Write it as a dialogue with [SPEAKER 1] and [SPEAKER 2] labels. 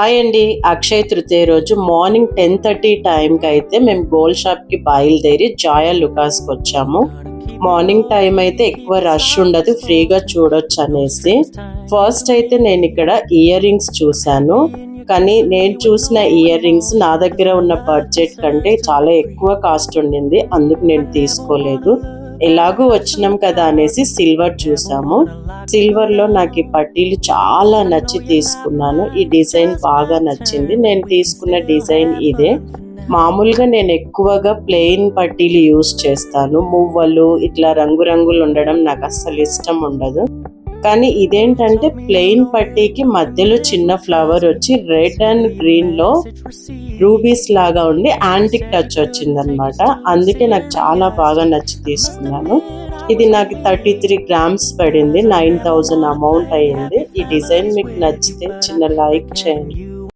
[SPEAKER 1] Hi అండి. అక్షయ తృతీయ రోజు morning 10:30 టైంకి అయితే మేము గోల్డ్ షాప్కి బయలుదేరి జాయా లుకాస్కి వచ్చాము. మార్నింగ్ టైం అయితే ఎక్కువ రష్ ఉండదు, ఫ్రీగా చూడొచ్చు అనేసి. ఫస్ట్ అయితే నేను ఇక్కడ ఇయర్ రింగ్స్ చూశాను. కానీ నేను చూసిన ఇయర్ రింగ్స్ నా దగ్గర ఉన్న బడ్జెట్ కంటే చాలా ఎక్కువ కాస్ట్ ఉండింది, అందుకు నేను తీసుకోలేదు. ఎలాగూ వచ్చినాం కదా అనేసి సిల్వర్ చూసాము. సిల్వర్లో నాకు ఈ పట్టీలు చాలా నచ్చి తీసుకున్నాను. ఈ డిజైన్ బాగా నచ్చింది. నేను తీసుకున్న డిజైన్ ఇదే. మామూలుగా నేను ఎక్కువగా ప్లెయిన్ పట్టీలు యూస్ చేస్తాను. మువ్వలు ఇట్లా రంగురంగులు ఉండడం నాకు అస్సలు ఇష్టం ఉండదు. కానీ ఇదేంటంటే ప్లెయిన్ పట్టీకి మధ్యలో చిన్న ఫ్లవర్ వచ్చి రెడ్ అండ్ గ్రీన్లో రూబీస్ లాగా ఉండి యాంటిక్ టచ్ వచ్చిందనమాట. అందుకే నాకు చాలా బాగా నచ్చి తీసుకున్నాను. ఇది నాకు 33 గ్రామ్స్ పడింది. 9,000 అమౌంట్ అయ్యింది. ఈ డిజైన్ మీకు నచ్చితే చిన్న లైక్ చేయండి.